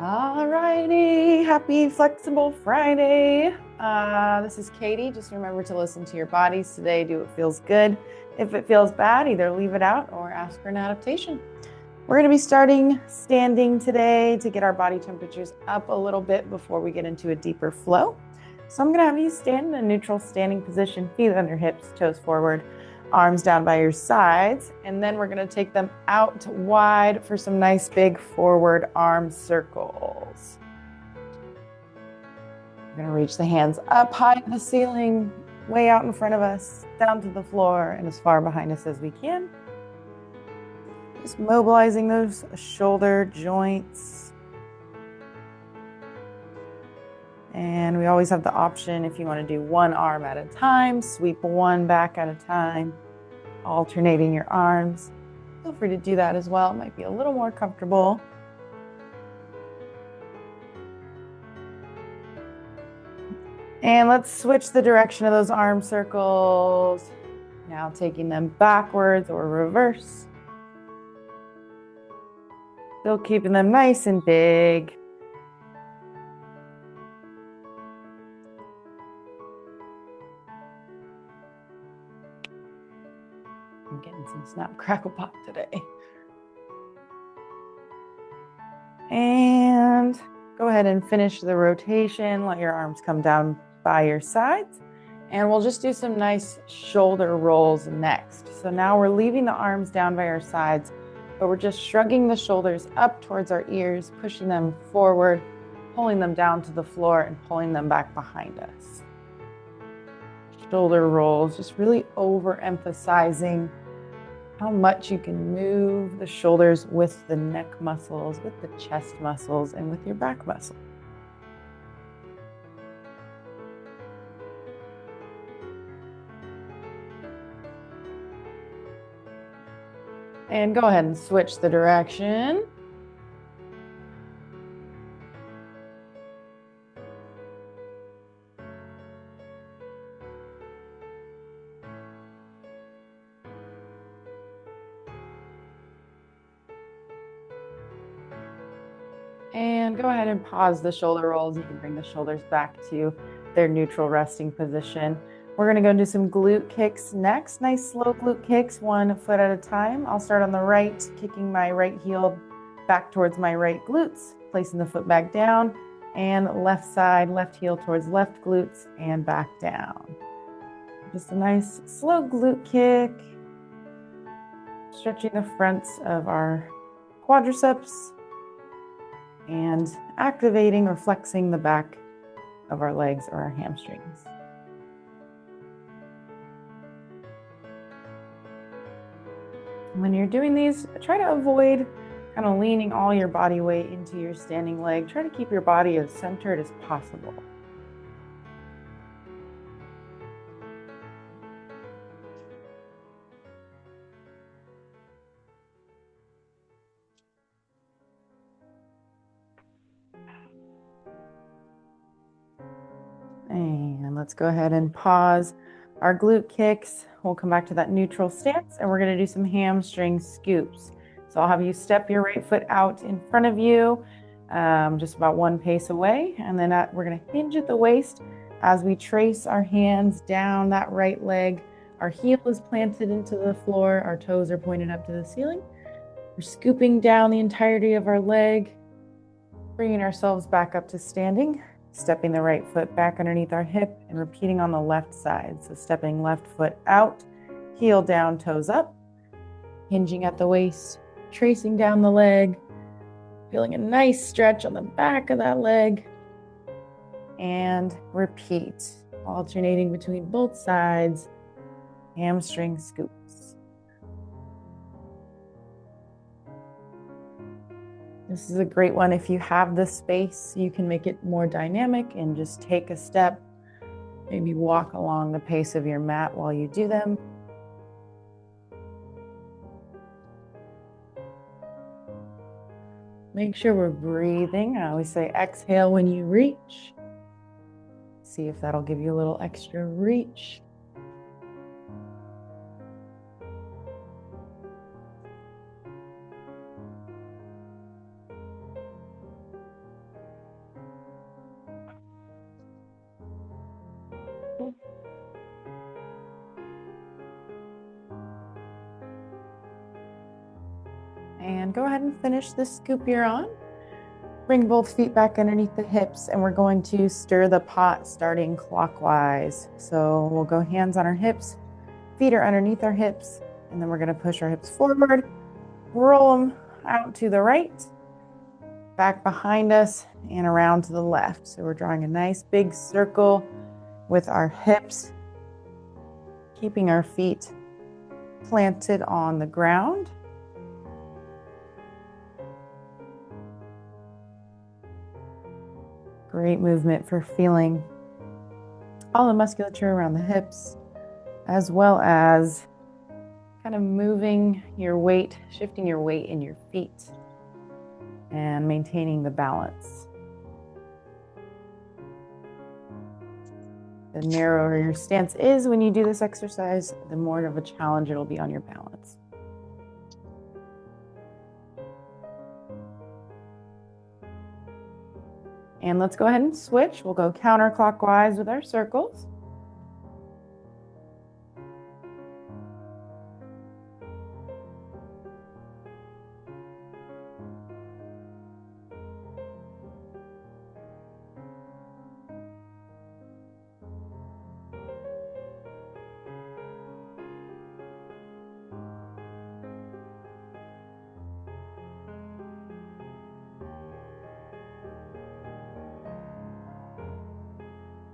All righty, happy flexible Friday. This is Katie. Just remember to listen to your bodies today. Do what feels good. If it feels bad, either leave it out or ask for an adaptation. We're going to be starting standing today to get our body temperatures up a little bit before we get into a deeper flow. So I'm going to have you stand in a neutral standing position, feet under hips, toes forward, arms down by your sides, and then we're going to take them out wide for some nice big forward arm circles. We're going to reach the hands up high to the ceiling, way out in front of us, down to the floor, and as far behind us as we can. Just mobilizing those shoulder joints. And we always have the option, if you want to do one arm at a time, sweep one back at a time, alternating your arms. Feel free to do that as well. It might be a little more comfortable. And let's switch the direction of those arm circles. Now taking them backwards or reverse. Still keeping them nice and big. I'm getting some snap crackle pop today. And go ahead and finish the rotation. Let your arms come down by your sides. And we'll just do some nice shoulder rolls next. So now we're leaving the arms down by our sides, but we're just shrugging the shoulders up towards our ears, pushing them forward, pulling them down to the floor, and pulling them back behind us. Shoulder rolls, just really overemphasizing how much you can move the shoulders with the neck muscles, with the chest muscles, and with your back muscle. And go ahead and switch the direction. And go ahead and pause the shoulder rolls. You can bring the shoulders back to their neutral resting position. We're going to go into some glute kicks next. Nice slow glute kicks, 1 foot at a time. I'll start on the right, kicking my right heel back towards my right glutes, placing the foot back down, and left side, left heel towards left glutes and back down. Just a nice slow glute kick, stretching the fronts of our quadriceps and activating or flexing the back of our legs or our hamstrings. When you're doing these, try to avoid kind of leaning all your body weight into your standing leg. Try to keep your body as centered as possible. And let's go ahead and pause our glute kicks. We'll come back to that neutral stance, and we're going to do some hamstring scoops. So I'll have you step your right foot out in front of you, just about 1 pace away. And then we're going to hinge at the waist as we trace our hands down that right leg. Our heel is planted into the floor. Our toes are pointed up to the ceiling. We're scooping down the entirety of our leg, bringing ourselves back up to standing. Stepping the right foot back underneath our hip and repeating on the left side. So stepping left foot out, heel down, toes up, hinging at the waist, tracing down the leg, feeling a nice stretch on the back of that leg, and repeat, alternating between both sides, hamstring scoops. This is a great one. If you have the space, you can make it more dynamic and just take a step, maybe walk along the pace of your mat while you do them. Make sure we're breathing. I always say exhale when you reach. See if that'll give you a little extra reach. And go ahead and finish the scoop you're on. Bring both feet back underneath the hips, and we're going to stir the pot starting clockwise. So we'll go hands on our hips, feet are underneath our hips, and then we're going to push our hips forward, roll them out to the right, back behind us, and around to the left. So we're drawing a nice big circle with our hips, keeping our feet planted on the ground. Great movement for feeling all the musculature around the hips, as well as kind of moving your weight, shifting your weight in your feet, and maintaining the balance. The narrower your stance is when you do this exercise, the more of a challenge it'll be on your balance. And let's go ahead and switch. We'll go counterclockwise with our circles.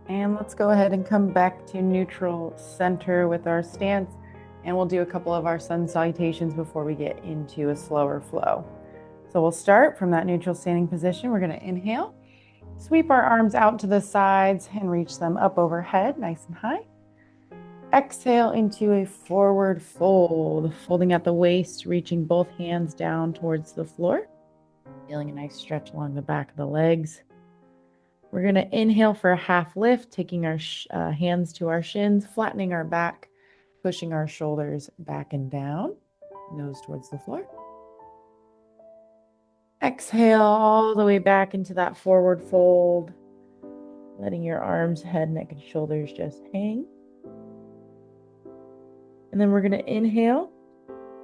And let's go ahead and come back to neutral center with our stance. And we'll do a couple of our sun salutations before we get into a slower flow. So we'll start from that neutral standing position. We're going to inhale, sweep our arms out to the sides and reach them up overhead, nice and high. Exhale into a forward fold, folding at the waist, reaching both hands down towards the floor. Feeling a nice stretch along the back of the legs. We're going to inhale for a half lift, taking our hands to our shins, flattening our back, pushing our shoulders back and down, nose towards the floor. Exhale all the way back into that forward fold, letting your arms, head, neck, and shoulders just hang. And then we're going to inhale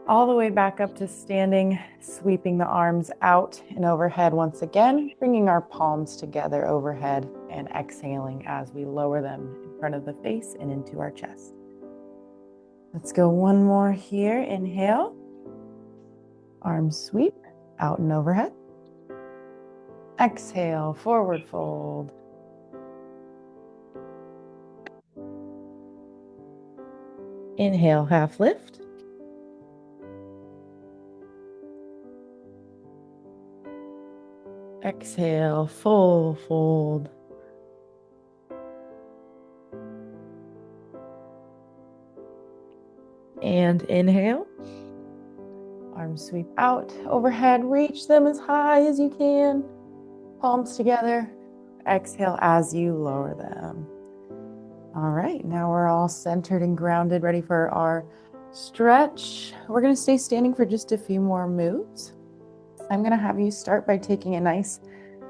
all the way back up to standing, sweeping the arms out and overhead once again, bringing our palms together overhead and exhaling as we lower them in front of the face and into our chest. Let's go one more here. Inhale, arms sweep out and overhead. Exhale, forward fold. Inhale, half lift. Exhale, full fold. And inhale. Arms sweep out, overhead, reach them as high as you can. Palms together. Exhale as you lower them. All right, now we're all centered and grounded, ready for our stretch. We're going to stay standing for just a few more moves. I'm going to have you start by taking a nice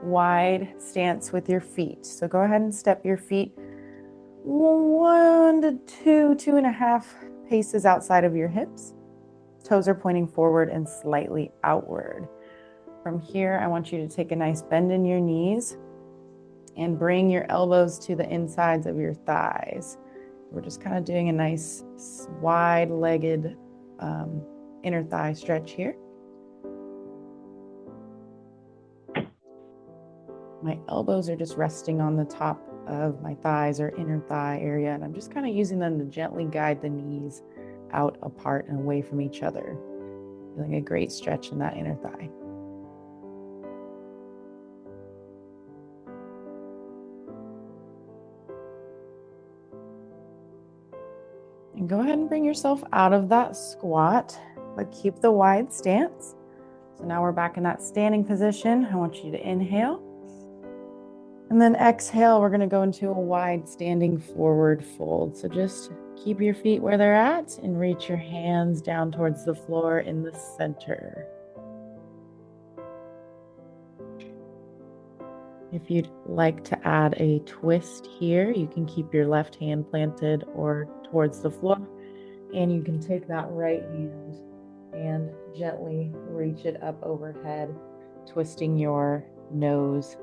wide stance with your feet. So go ahead and step your feet 1 to 2.5 paces outside of your hips. Toes are pointing forward and slightly outward. From here, I want you to take a nice bend in your knees and bring your elbows to the insides of your thighs. We're just kind of doing a nice wide-legged inner thigh stretch here. My elbows are just resting on the top of my thighs or inner thigh area, and I'm just kind of using them to gently guide the knees out apart and away from each other. Feeling a great stretch in that inner thigh. And go ahead and bring yourself out of that squat, but keep the wide stance. So now we're back in that standing position. I want you to inhale. And then exhale, we're going to go into a wide standing forward fold. So just keep your feet where they're at and reach your hands down towards the floor in the center. If you'd like to add a twist here, you can keep your left hand planted or towards the floor, and you can take that right hand and Gently reach it up overhead, twisting your nose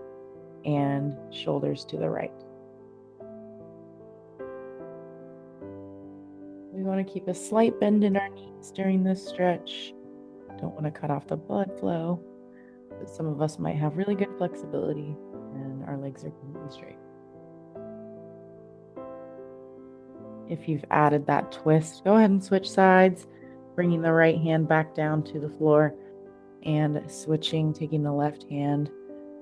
and shoulders to the right. We want to keep a slight bend in our knees during this stretch. Don't want to cut off the blood flow, but some of us might have really good flexibility and our legs are completely straight. If you've added that twist, go ahead and switch sides, bringing the right hand back down to the floor and switching, taking the left hand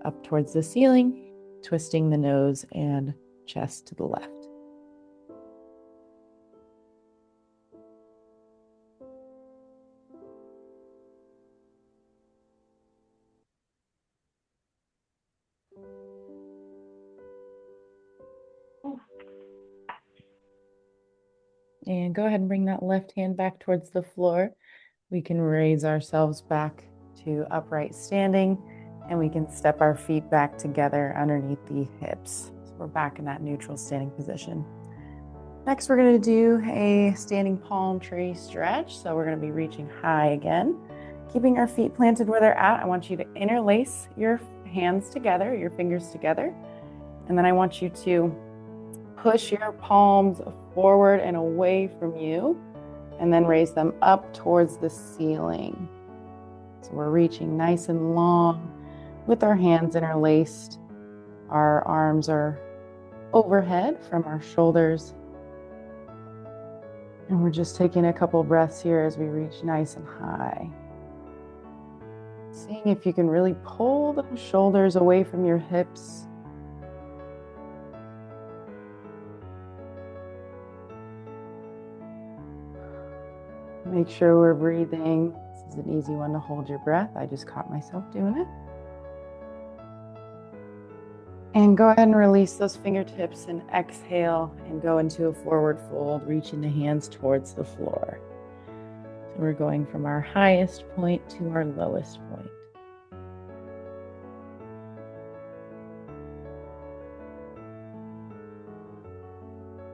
up towards the ceiling, twisting the nose and chest to the left. And go ahead and bring that left hand back towards the floor. We can raise ourselves back to upright standing, and we can step our feet back together underneath the hips. So we're back in that neutral standing position. Next, we're going to do a standing palm tree stretch. So we're going to be reaching high again, keeping our feet planted where they're at. I want you to interlace your hands together, your fingers together, and then I want you to push your palms forward and away from you, and then raise them up towards the ceiling. So we're reaching nice and long with our hands interlaced. Our arms are overhead from our shoulders. And we're just taking a couple breaths here as we reach nice and high. Seeing if you can really pull those shoulders away from your hips. Make sure we're breathing. This is an easy one to hold your breath. I just caught myself doing it. And go ahead and release those fingertips and exhale and go into a forward fold, reaching the hands towards the floor. So we're going from our highest point to our lowest point.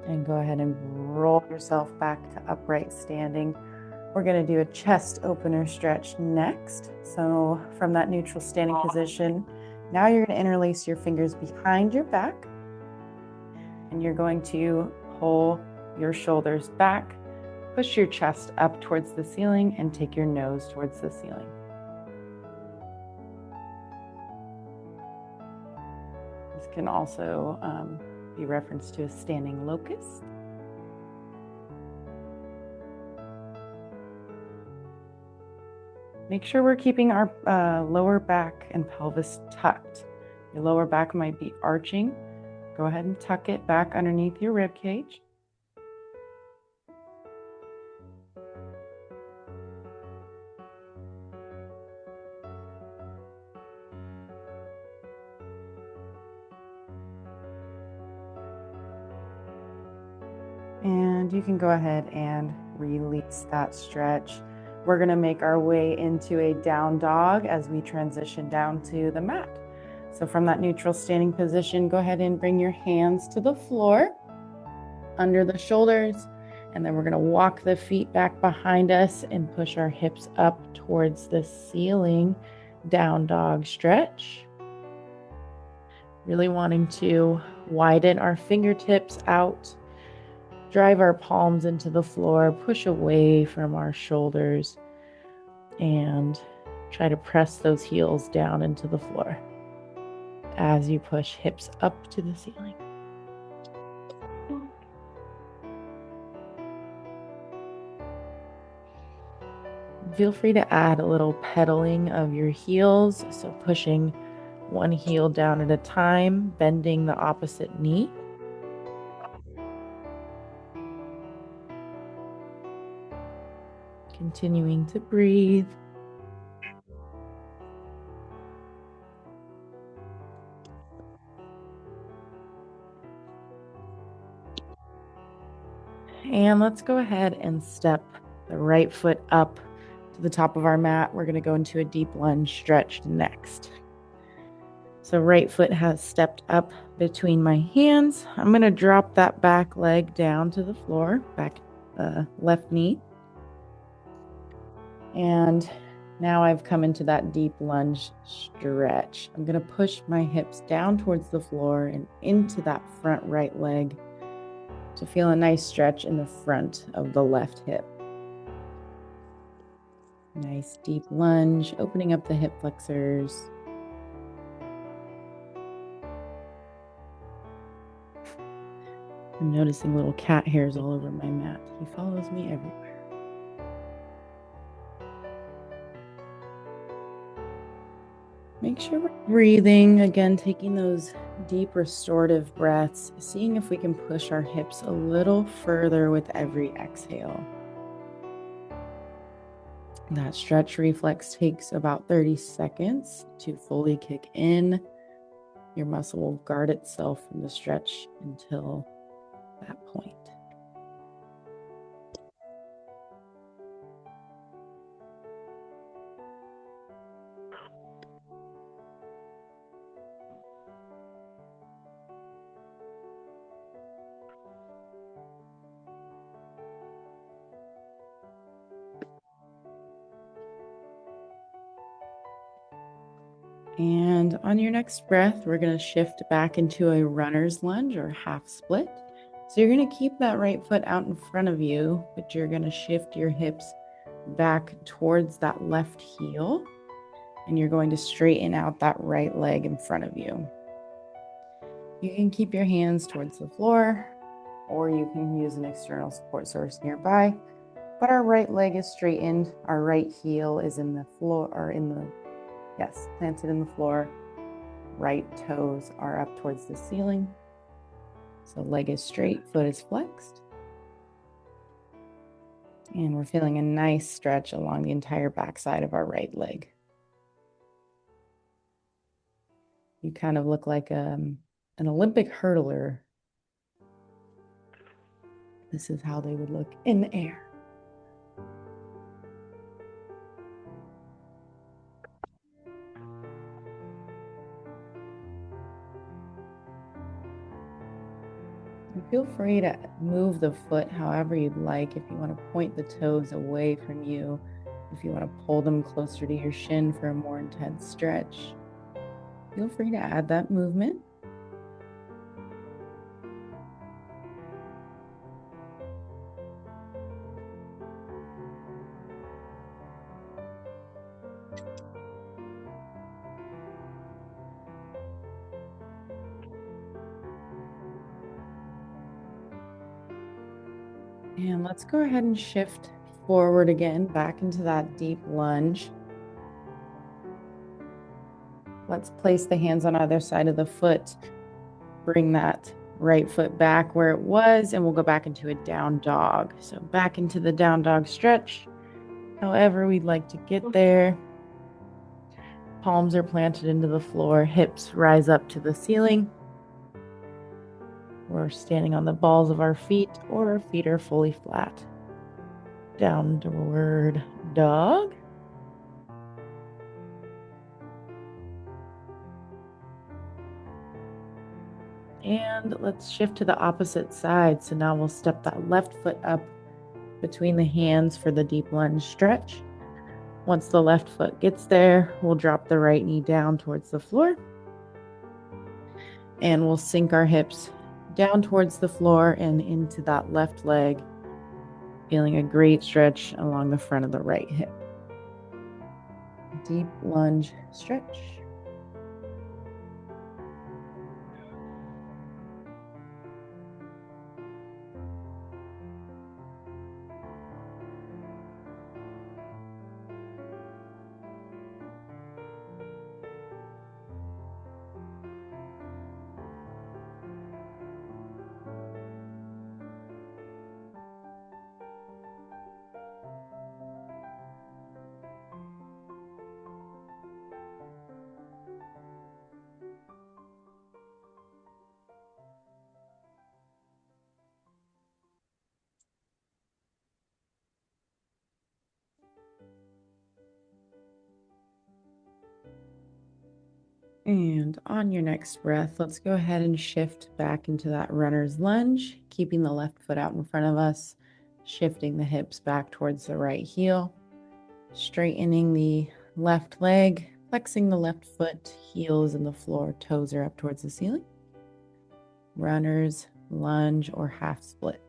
And go ahead and roll yourself back to upright standing. We're going to do a chest opener stretch next. So from that neutral standing position, now you're going to interlace your fingers behind your back, and you're going to pull your shoulders back, push your chest up towards the ceiling, and take your nose towards the ceiling. This can also be referenced to a standing locust. Make sure we're keeping our lower back and pelvis tucked. Your lower back might be arching. Go ahead and tuck it back underneath your rib cage. And you can go ahead and release that stretch. We're going to make our way into a down dog as we transition down to the mat. So from that neutral standing position, go ahead and bring your hands to the floor under the shoulders. And then we're going to walk the feet back behind us and push our hips up towards the ceiling. Down dog stretch. Really wanting to widen our fingertips out. Drive our palms into the floor, push away from our shoulders, and try to press those heels down into the floor as you push hips up to the ceiling. Feel free to add a little pedaling of your heels, so pushing one heel down at a time, bending the opposite knee. Continuing to breathe. And let's go ahead and step the right foot up to the top of our mat. We're going to go into a deep lunge stretch next. So right foot has stepped up between my hands. I'm going to drop that back leg down to the floor, back left knee. And Now I've come into that deep lunge stretch. I'm going to push my hips down towards the floor and into that front right leg to feel a nice stretch in the front of the left hip. Nice deep lunge, opening up the hip flexors. I'm noticing little cat hairs all over my mat. He follows me everywhere. Make sure we're breathing. Again, taking those deep restorative breaths, seeing if we can push our hips a little further with every exhale. That stretch reflex takes about 30 seconds to fully kick in. Your muscle will guard itself from the stretch until that point. And on your next breath, we're going to shift back into a runner's lunge or half split. So you're going to keep that right foot out in front of you, but you're going to shift your hips back towards that left heel, and you're going to straighten out that right leg in front of you. You can keep your hands towards the floor, or you can use an external support source nearby, but our right leg is straightened. Our right heel is in the floor, or planted in the floor. Right toes are up towards the ceiling. So leg is straight, foot is flexed. And we're feeling a nice stretch along the entire backside of our right leg. You kind of look like an Olympic hurdler. This is how they would look in the air. And feel free to move the foot however you'd like. If you want to point the toes away from you, if you want to pull them closer to your shin for a more intense stretch, feel free to add that movement. And let's go ahead and shift forward again, back into that deep lunge. Let's place the hands on either side of the foot. Bring that right foot back where it was, and we'll go back into a down dog. So back into the down dog stretch, however we'd like to get there. Palms are planted into the floor, hips rise up to the ceiling. We're standing on the balls of our feet, or our feet are fully flat. Downward dog. And let's shift to the opposite side. So now we'll step that left foot up between the hands for the deep lunge stretch. Once the left foot gets there, we'll drop the right knee down towards the floor. And we'll sink our hips down towards the floor and into that left leg, feeling a great stretch along the front of the right hip. Deep lunge stretch. And on your next breath, let's go ahead and shift back into that runner's lunge, keeping the left foot out in front of us, shifting the hips back towards the right heel. Straightening the left leg, flexing the left foot, heels in the floor, toes are up towards the ceiling. Runners, lunge, or half split.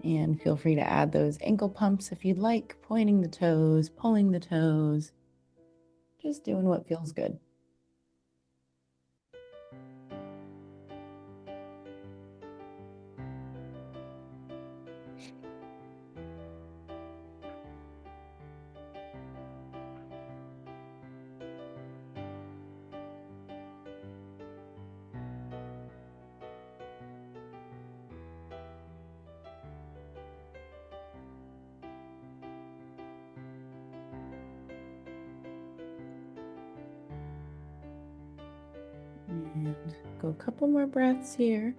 And feel free to add those ankle pumps if you'd like, pointing the toes, pulling the toes, just doing what feels good. And go a couple more breaths here.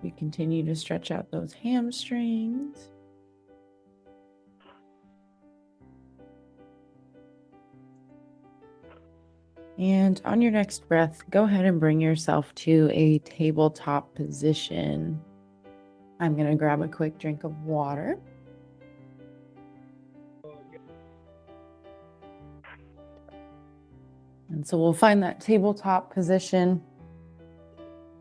We continue to stretch out those hamstrings. And on your next breath, go ahead and bring yourself to a tabletop position. I'm going to grab a quick drink of water. And so we'll find that tabletop position.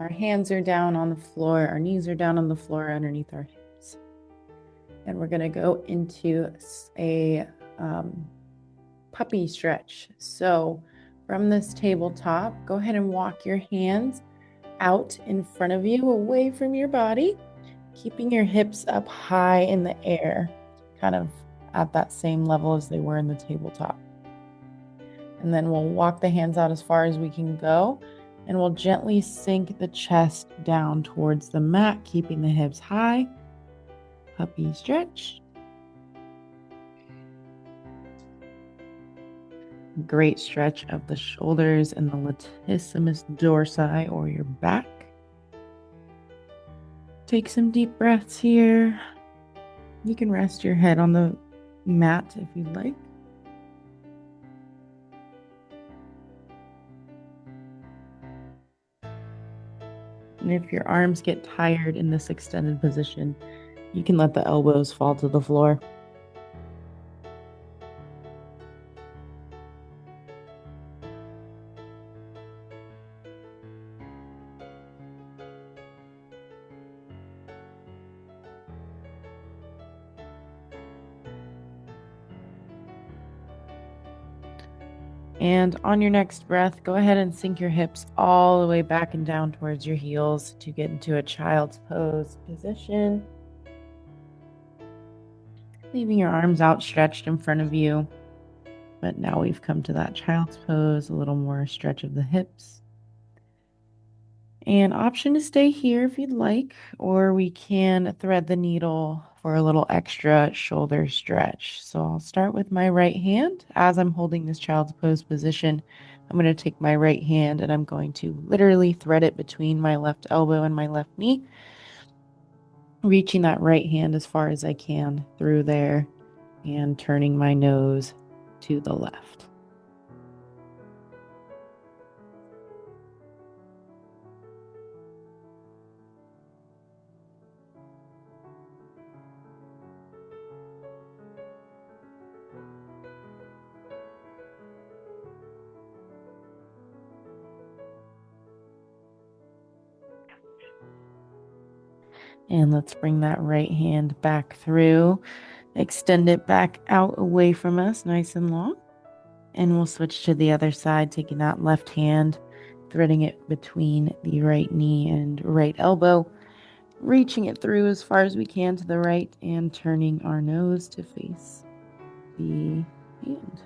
Our hands are down on the floor, our knees are down on the floor underneath our hips. And we're going to go into a puppy stretch. So from this tabletop, go ahead and walk your hands out in front of you, away from your body, keeping your hips up high in the air, kind of at that same level as they were in the tabletop. And then we'll walk the hands out as far as we can go, and we'll gently sink the chest down towards the mat, keeping the hips high. Puppy stretch. Great stretch of the shoulders and the latissimus dorsi, or your back. Take some deep breaths here. You can rest your head on the mat if you'd like. And if your arms get tired in this extended position, you can let the elbows fall to the floor. And on your next breath, go ahead and sink your hips all the way back and down towards your heels to get into a child's pose position. Leaving your arms outstretched in front of you. But now we've come to that child's pose, a little more stretch of the hips. And option to stay here if you'd like, or we can thread the needle for a little extra shoulder stretch. So I'll start with my right hand. As I'm holding this child's pose position, I'm going to take my right hand and I'm going to literally thread it between my left elbow and my left knee, reaching that right hand as far as I can through there and turning my nose to the left. And let's bring that right hand back through, extend it back out away from us, nice and long. And we'll switch to the other side, taking that left hand, threading it between the right knee and right elbow, reaching it through as far as we can to the right and turning our nose to face the hand.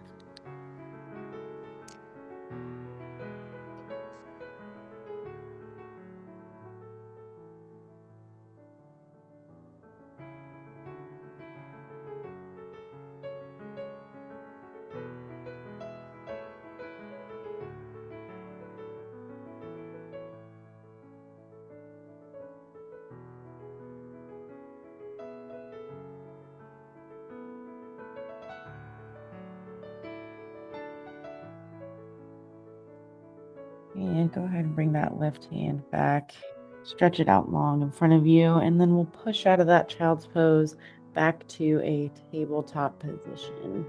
And go ahead and bring that left hand back, Stretch it out long in front of you, and then we'll push out of that child's pose back to a tabletop position.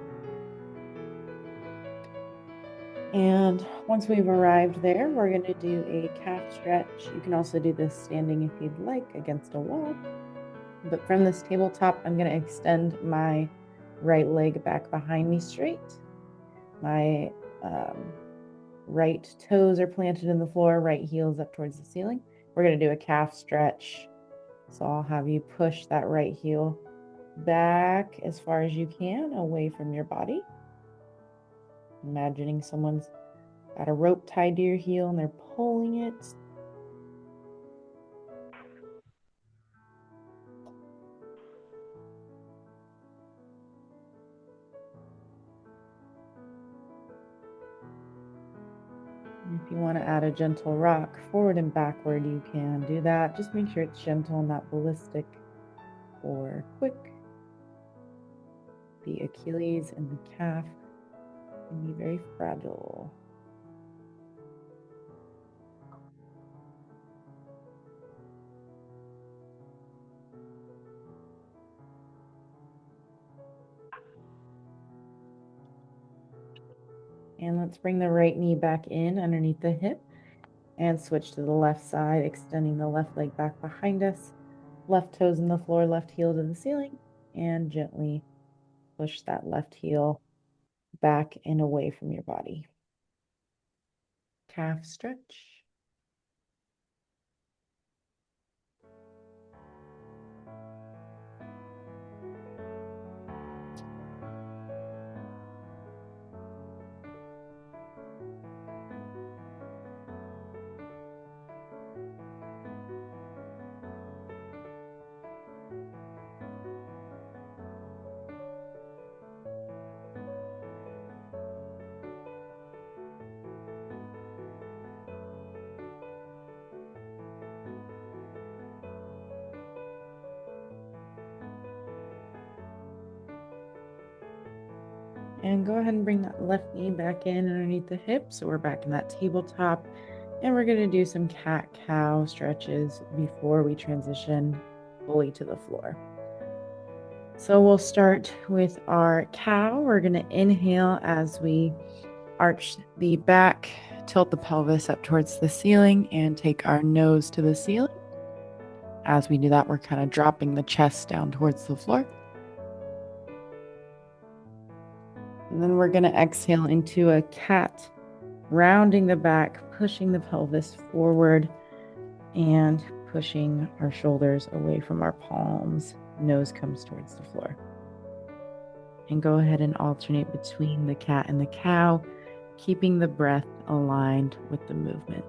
And once we've arrived there, we're going to do a calf stretch. You can also do this standing if you'd like against a wall. But from this tabletop, I'm going to extend my right leg back behind me straight. My right toes are planted in the floor, right heel's up towards the ceiling. We're going to do a calf stretch. So I'll have you push that right heel back as far as you can away from your body. Imagining someone's got a rope tied to your heel and they're pulling it. If you want to add a gentle rock forward and backward, you can do that. Just make sure it's gentle, not ballistic or quick. The Achilles and the calf can be very fragile. And let's bring the right knee back in underneath the hip and switch to the left side, extending the left leg back behind us. Left toes in the floor, left heel to the ceiling, and gently push that left heel back and away from your body. Calf stretch. And go ahead and bring that left knee back in underneath the hip. So we're back in that tabletop. And we're going to do some cat-cow stretches before we transition fully to the floor. So we'll start with our cow. We're going to inhale as we arch the back, tilt the pelvis up towards the ceiling, and take our nose to the ceiling. As we do that, we're kind of dropping the chest down towards the floor. And then we're going to exhale into a cat, rounding the back, pushing the pelvis forward, and pushing our shoulders away from our palms. Nose comes towards the floor. And go ahead and alternate between the cat and the cow, keeping the breath aligned with the movement.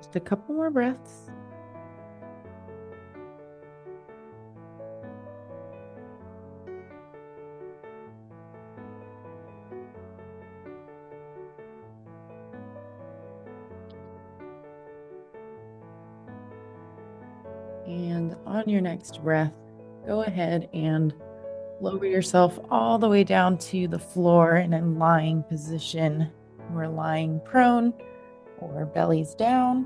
Just a couple more breaths. And on your next breath, go ahead and lower yourself all the way down to the floor in a lying position. We're lying prone or bellies down.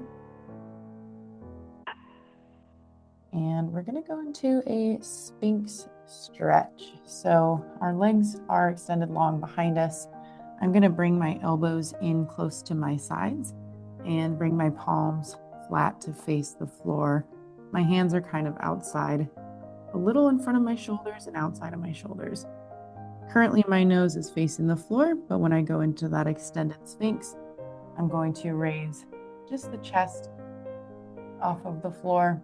And we're going to go into a Sphinx stretch. So our legs are extended long behind us. I'm going to bring my elbows in close to my sides and bring my palms flat to face the floor. My hands are kind of outside, a little in front of my shoulders and outside of my shoulders. Currently, my nose is facing the floor, but when I go into that extended Sphinx, I'm going to raise just the chest off of the floor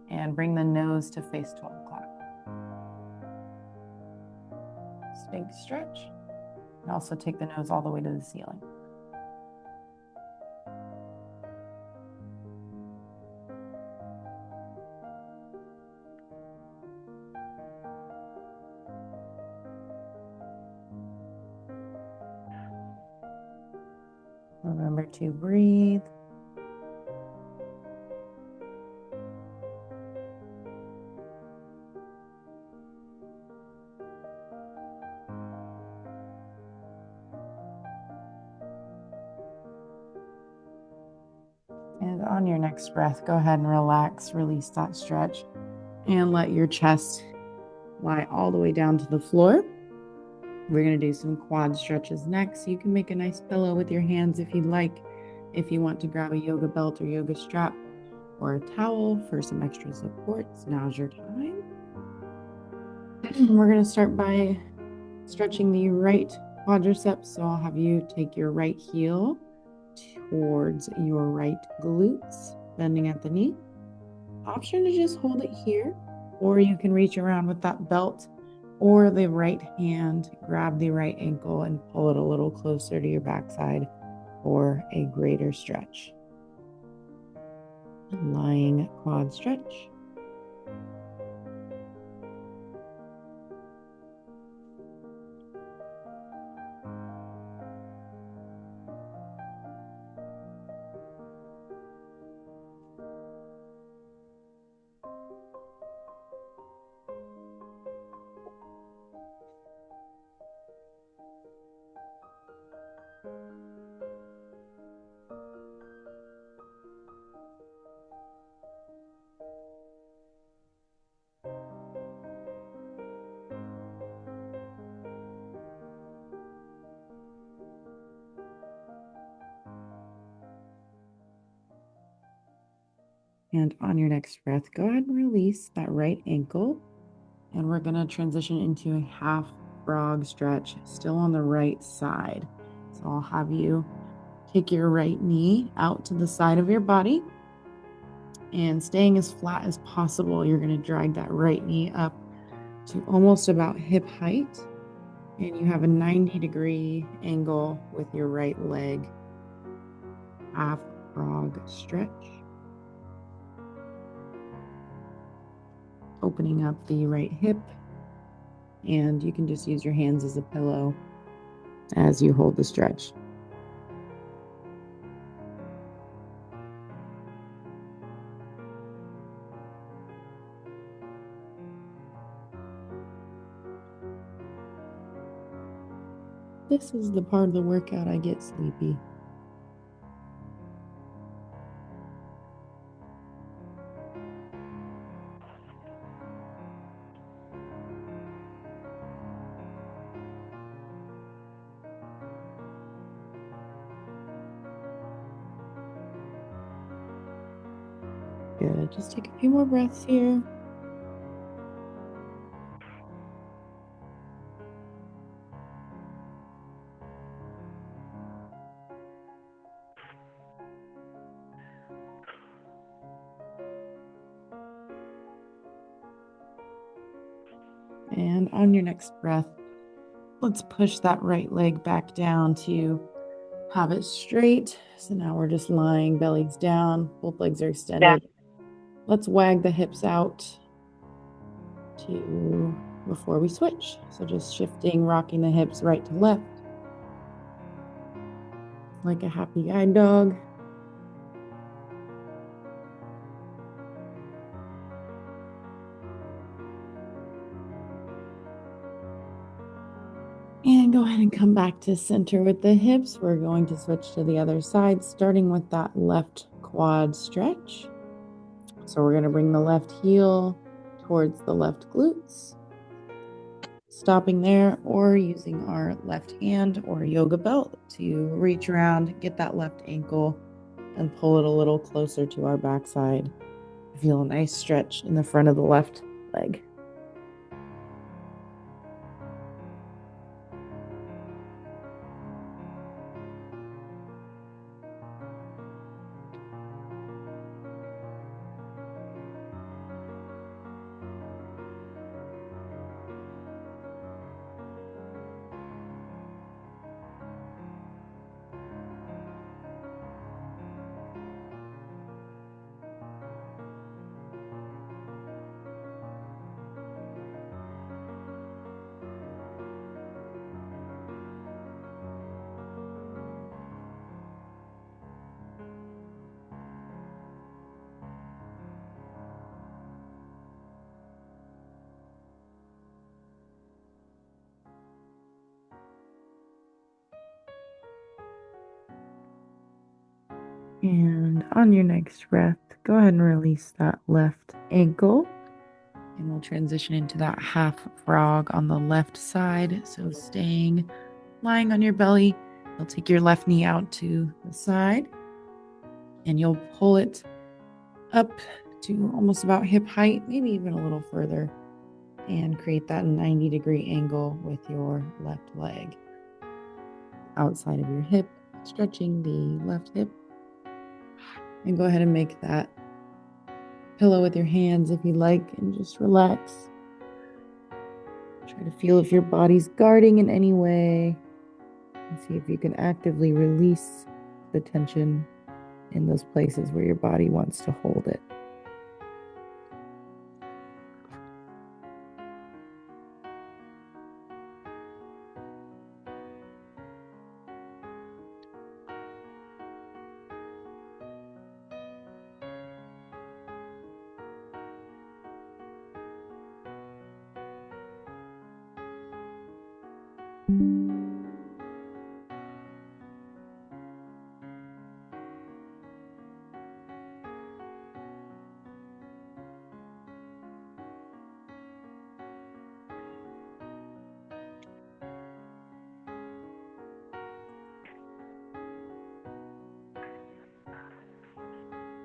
and bring the nose to face 12 o'clock. big stretch. And also take the nose all the way to the ceiling. Remember to breathe. And on your next breath, go ahead and relax, release that stretch, and let your chest lie all the way down to the floor. We're going to do some quad stretches next. You can make a nice pillow with your hands if you'd like. If you want to grab a yoga belt or yoga strap or a towel for some extra support, now's your time. We're going to start by stretching the right quadriceps. So I'll have you take your right heel towards your right glutes, bending at the knee. Option to just hold it here, or you can reach around with that belt or the right hand, grab the right ankle and pull it a little closer to your backside for a greater stretch. Lying quad stretch. And on your next breath, go ahead and release that right ankle. And we're going to transition into a half frog stretch, still on the right side. So I'll have you take your right knee out to the side of your body. And staying as flat as possible, you're going to drag that right knee up to almost about hip height. And you have a 90-degree angle with your right leg. Half frog stretch. Opening up the right hip, and you can just use your hands as a pillow as you hold the stretch. This is the part of the workout I get sleepy. Good. Just take a few more breaths here. And on your next breath, let's push that right leg back down to have it straight. So now we're just lying, bellies down, both legs are extended. Yeah. Let's wag the hips out before we switch. So just shifting, rocking the hips right to left, like a happy guide dog. And go ahead and come back to center with the hips. We're going to switch to the other side, starting with that left quad stretch. So we're going to bring the left heel towards the left glutes, stopping there, or using our left hand or yoga belt to reach around, get that left ankle, and pull it a little closer to our backside. Feel a nice stretch in the front of the left leg. And on your next breath, go ahead and release that left ankle. And we'll transition into that half frog on the left side. So staying lying on your belly, you'll take your left knee out to the side and you'll pull it up to almost about hip height, maybe even a little further, and create that 90-degree angle with your left leg outside of your hip, stretching the left hip. And go ahead and make that pillow with your hands if you like, and just relax. Try to feel if your body's guarding in any way, and see if you can actively release the tension in those places where your body wants to hold it.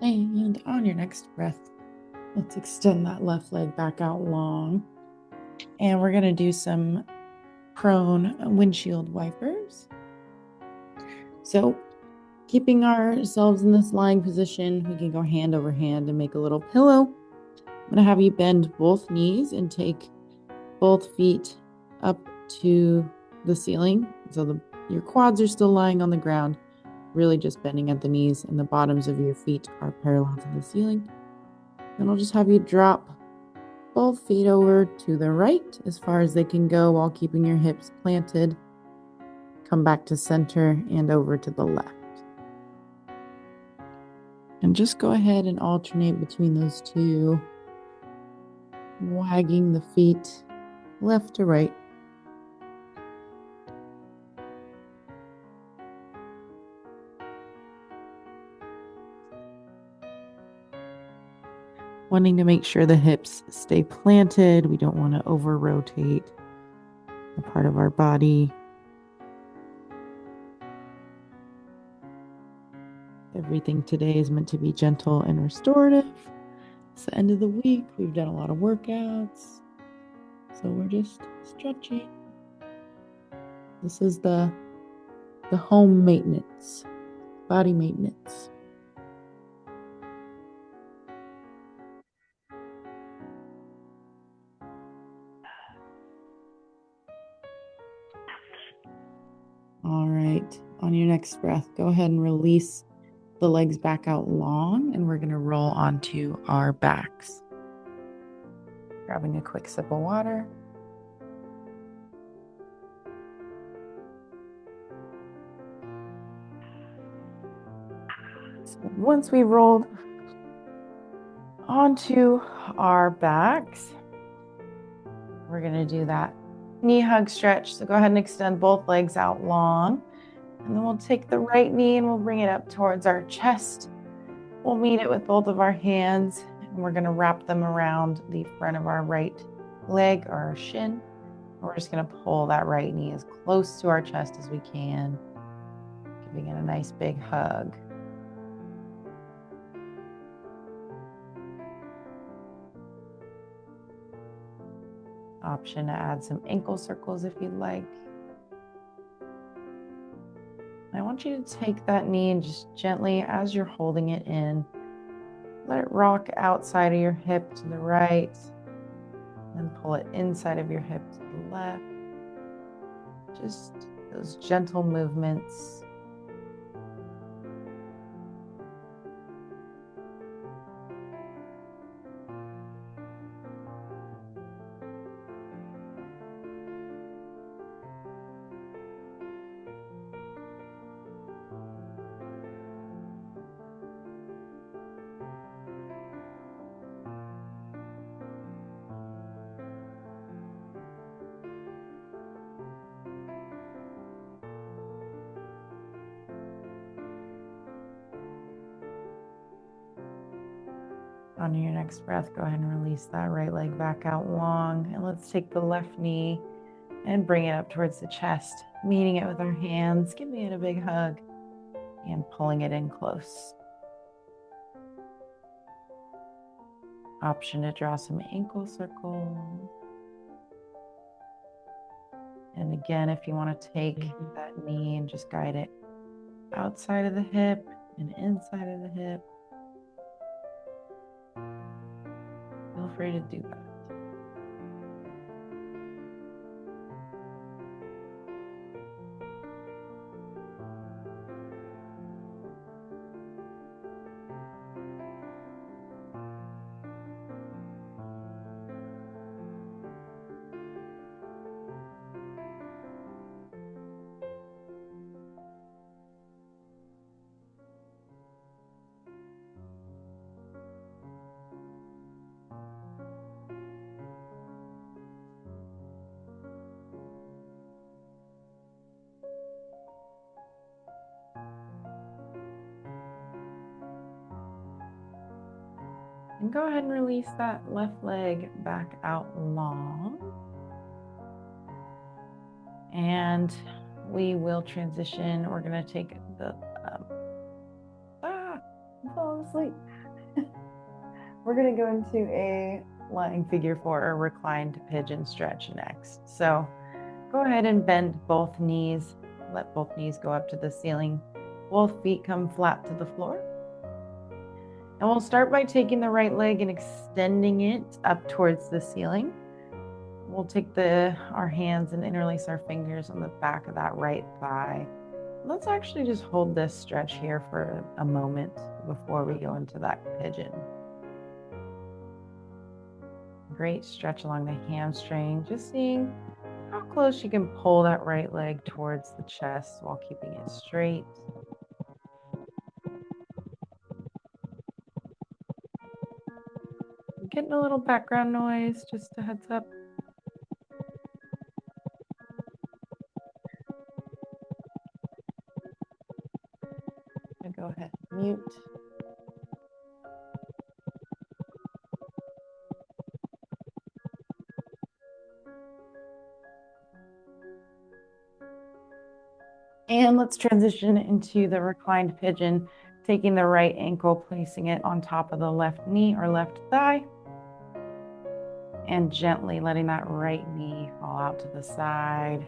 And on your next breath, let's extend that left leg back out long. And we're going to do some prone windshield wipers. So keeping ourselves in this lying position, we can go hand over hand and make a little pillow. I'm going to have you bend both knees and take both feet up to the ceiling. So your quads are still lying on the ground, really just bending at the knees, and the bottoms of your feet are parallel to the ceiling. Then I'll just have you drop both feet over to the right as far as they can go while keeping your hips planted. Come back to center and over to the left. And just go ahead and alternate between those two, wagging the feet left to right. Wanting to make sure the hips stay planted. We don't want to over-rotate a part of our body. Everything today is meant to be gentle and restorative. It's the end of the week. We've done a lot of workouts. So we're just stretching. This is the home maintenance, body maintenance. All right, on your next breath, go ahead and release the legs back out long, and we're going to roll onto our backs. Grabbing a quick sip of water. So once we rolled onto our backs, we're going to do that knee hug stretch. So go ahead and extend both legs out long. And then we'll take the right knee and we'll bring it up towards our chest. We'll meet it with both of our hands, and we're going to wrap them around the front of our right leg or our shin. We're just going to pull that right knee as close to our chest as we can, giving it a nice big hug. Option to add some ankle circles if you'd like. I want you to take that knee and just gently, as you're holding it in, let it rock outside of your hip to the right, and pull it inside of your hip to the left. Just those gentle movements. On your next breath, go ahead and release that right leg back out long. And let's take the left knee and bring it up towards the chest, meeting it with our hands, giving it a big hug, and pulling it in close. Option to draw some ankle circles. And again, if you want to take that knee and just guide it outside of the hip and inside of the hip, feel free to do that. And go ahead and release that left leg back out long. And we will transition. We're going to take the, I'm falling asleep. We're going to go into a lying figure four or reclined pigeon stretch next. So go ahead and bend both knees. Let both knees go up to the ceiling. Both feet come flat to the floor. And we'll start by taking the right leg and extending it up towards the ceiling. We'll take our hands and interlace our fingers on the back of that right thigh. Let's actually just hold this stretch here for a moment before we go into that pigeon. Great stretch along the hamstring, just seeing how close you can pull that right leg towards the chest while keeping it straight. Getting a little background noise, just a heads up. And go ahead, mute. And let's transition into the reclined pigeon, taking the right ankle, placing it on top of the left knee or left thigh, and gently letting that right knee fall out to the side.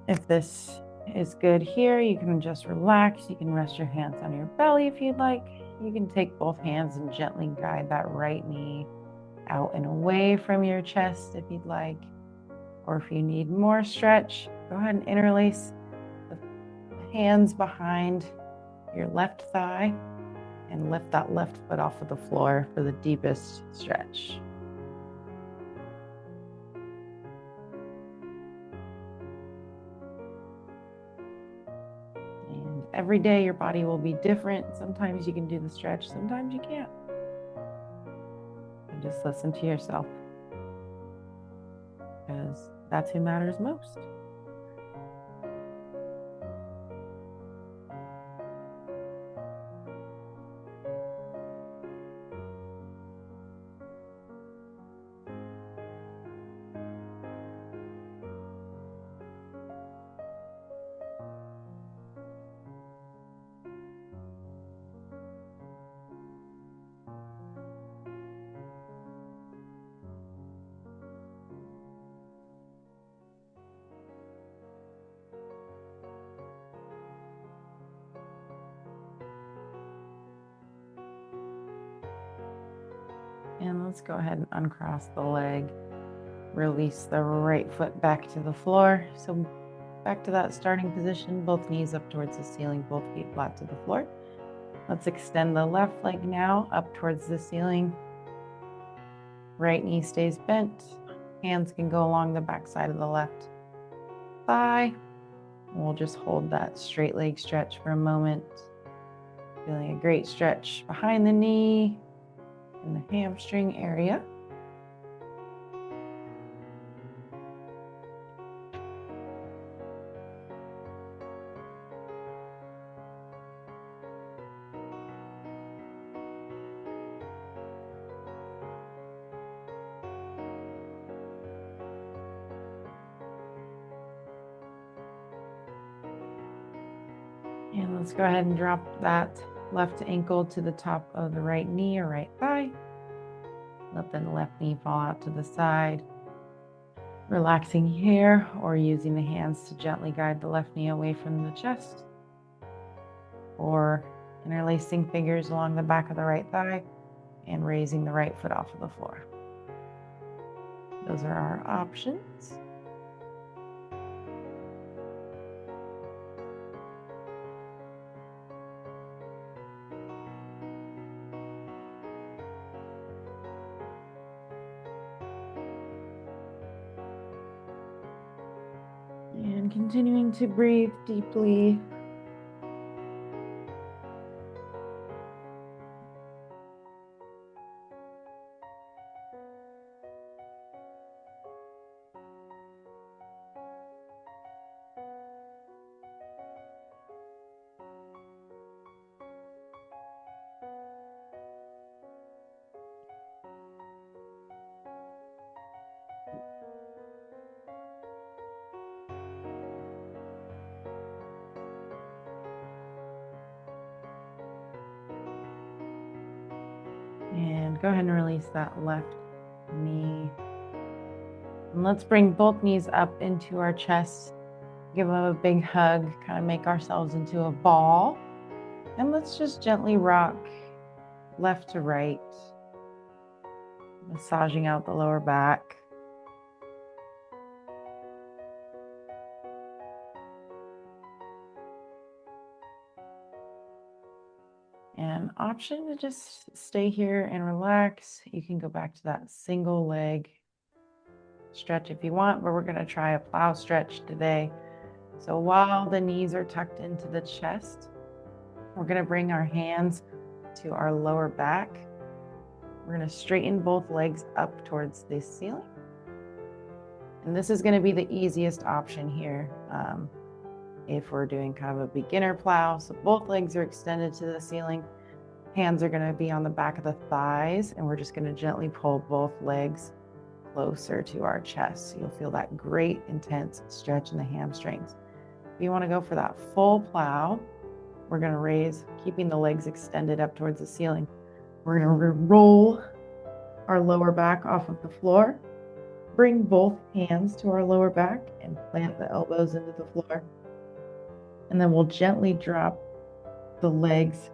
If this is good here, you can just relax. You can rest your hands on your belly if you'd like. You can take both hands and gently guide that right knee out and away from your chest if you'd like. Or if you need more stretch, go ahead and interlace the hands behind your left thigh and lift that left foot off of the floor for the deepest stretch. And every day your body will be different. Sometimes you can do the stretch, sometimes you can't. And just listen to yourself, because that's who matters most. And let's go ahead and uncross the leg. Release the right foot back to the floor. So back to that starting position, both knees up towards the ceiling, both feet flat to the floor. Let's extend the left leg now up towards the ceiling. Right knee stays bent. Hands can go along the back side of the left thigh. We'll just hold that straight leg stretch for a moment. Feeling a great stretch behind the knee in the hamstring area. And let's go ahead and drop that left ankle to the top of the right knee or right thigh. Let the left knee fall out to the side. Relaxing here or using the hands to gently guide the left knee away from the chest. Or interlacing fingers along the back of the right thigh and raising the right foot off of the floor. Those are our options. And continuing to breathe deeply. And go ahead and release that left knee. And let's bring both knees up into our chest. Give them a big hug, kind of make ourselves into a ball. And let's just gently rock left to right, massaging out the lower back. An option to just stay here and relax. You can go back to that single leg stretch if you want, but we're going to try a plow stretch today. So while the knees are tucked into the chest, we're going to bring our hands to our lower back. We're going to straighten both legs up towards the ceiling. And this is going to be the easiest option here if we're doing kind of a beginner plow. So both legs are extended to the ceiling. Hands are going to be on the back of the thighs, and we're just going to gently pull both legs closer to our chest. So you'll feel that great intense stretch in the hamstrings. If you want to go for that full plow, we're going to raise, keeping the legs extended up towards the ceiling. We're going to roll our lower back off of the floor, bring both hands to our lower back and plant the elbows into the floor. And then we'll gently drop the legs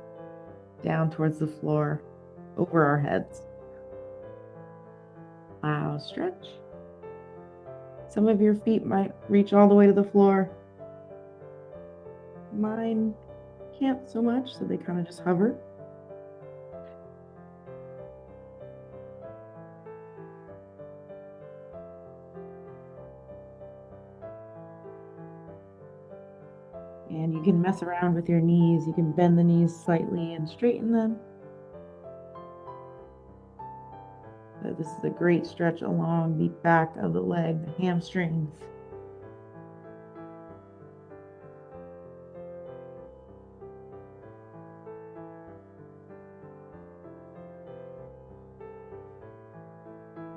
down towards the floor over our heads. Plow stretch. Some of your feet might reach all the way to the floor. Mine can't so much, so they kind of just hover. And you can mess around with your knees. You can bend the knees slightly and straighten them. So this is a great stretch along the back of the leg, the hamstrings.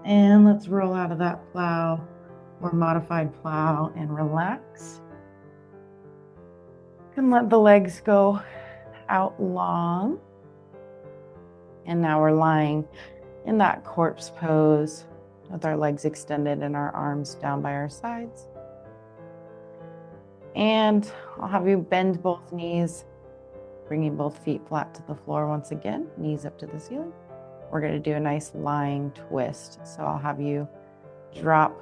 And let's roll out of that plow or modified plow and relax. You can let the legs go out long. And now we're lying in that corpse pose with our legs extended and our arms down by our sides. And I'll have you bend both knees, bringing both feet flat to the floor once again, knees up to the ceiling. We're going to do a nice lying twist. So I'll have you drop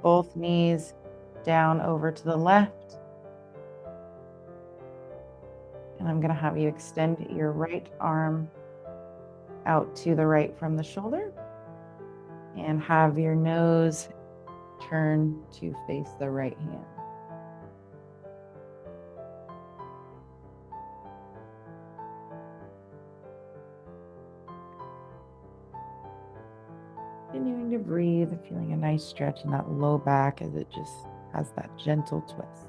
both knees down over to the left. And I'm going to have you extend your right arm out to the right from the shoulder and have your nose turn to face the right hand. Continuing to breathe, feeling a nice stretch in that low back as it just has that gentle twist.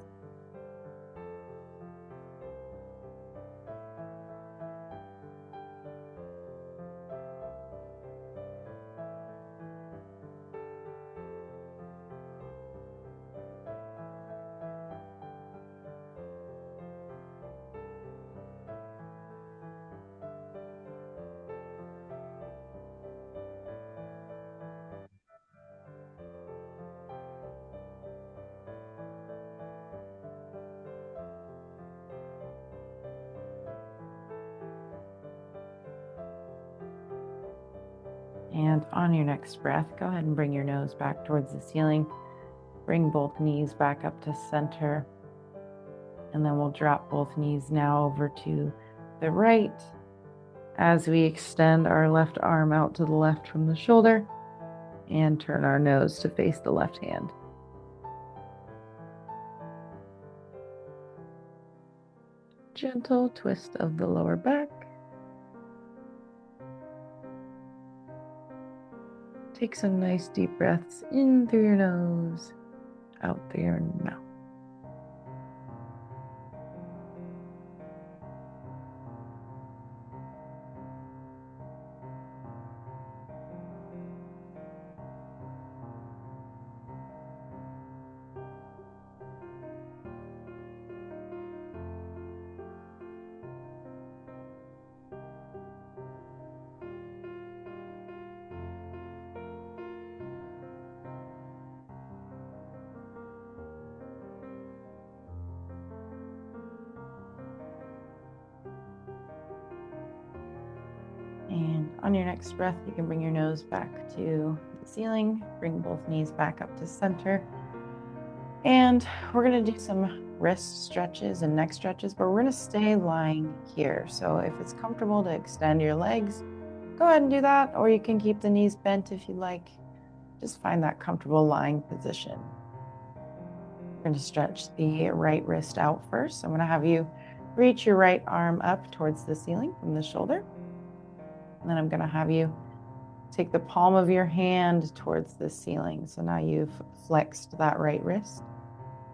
And on your next breath, go ahead and bring your nose back towards the ceiling. Bring both knees back up to center. And then we'll drop both knees now over to the right as we extend our left arm out to the left from the shoulder and turn our nose to face the left hand. Gentle twist of the lower back. Take some nice deep breaths in through your nose, out through your mouth. And on your next breath, you can bring your nose back to the ceiling, bring both knees back up to center. And we're going to do some wrist stretches and neck stretches, but we're going to stay lying here. So if it's comfortable to extend your legs, go ahead and do that, or you can keep the knees bent if you like. Just find that comfortable lying position. We're going to stretch the right wrist out first. I'm going to have you reach your right arm up towards the ceiling from the shoulder. And then I'm going to have you take the palm of your hand towards the ceiling. So now you've flexed that right wrist.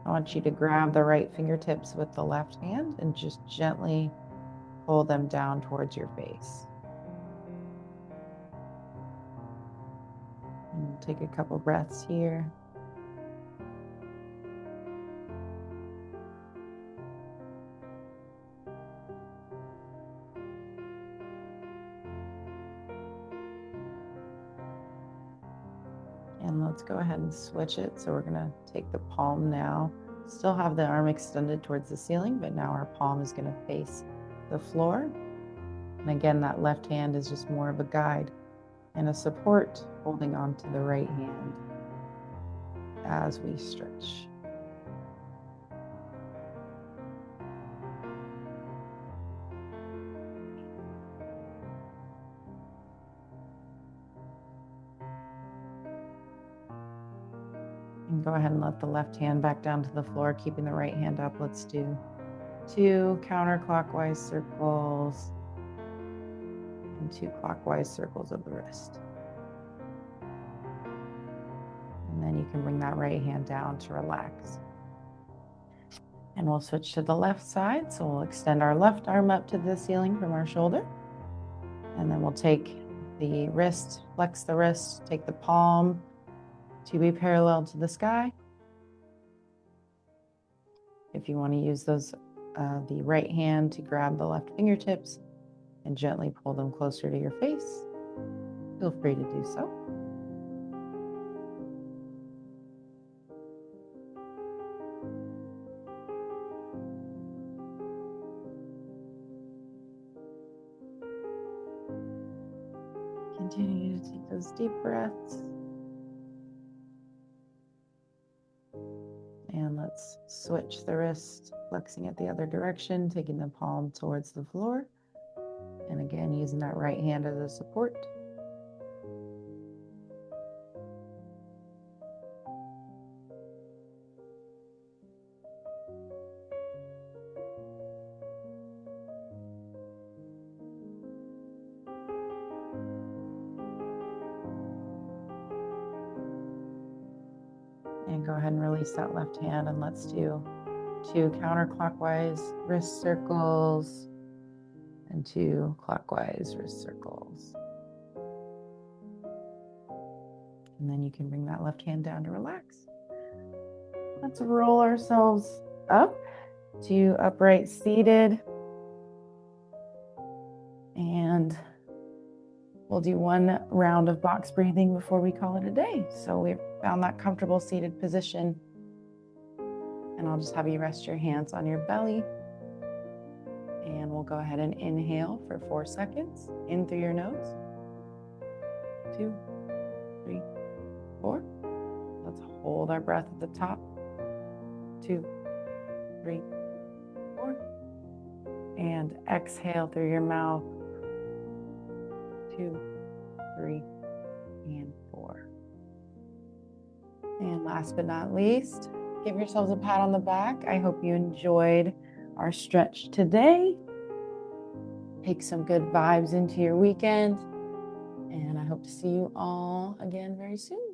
I want you to grab the right fingertips with the left hand and just gently pull them down towards your face. And take a couple breaths here. And let's go ahead and switch it. So we're going to take the palm now. Still have the arm extended towards the ceiling, but now our palm is going to face the floor. And again, that left hand is just more of a guide and a support, holding on to the right hand as we stretch. And go ahead and let the left hand back down to the floor, keeping the right hand up. Let's do 2 counterclockwise circles and 2 clockwise circles of the wrist. And then you can bring that right hand down to relax. And we'll switch to the left side. So we'll extend our left arm up to the ceiling from our shoulder. And then we'll take the wrist, flex the wrist, take the palm to be parallel to the sky. If you want to use those, the right hand to grab the left fingertips and gently pull them closer to your face, feel free to do so. Continue to take those deep breaths. And let's switch the wrist, flexing it the other direction, taking the palm towards the floor. And again, using that right hand as a support. And go ahead and release that left hand, and let's do 2 counterclockwise wrist circles and 2 clockwise wrist circles. And then you can bring that left hand down to relax. Let's roll ourselves up to upright seated. And we'll do 1 round of box breathing before we call it a day. So we've found that comfortable seated position. And I'll just have you rest your hands on your belly. And we'll go ahead and inhale for 4 seconds. In through your nose. 2, 3, 4. Let's hold our breath at the top. 2, 3, 4. And exhale through your mouth. 2, 3, and 4. And last but not least, give yourselves a pat on the back. I hope you enjoyed our stretch today. Take some good vibes into your weekend. And I hope to see you all again very soon.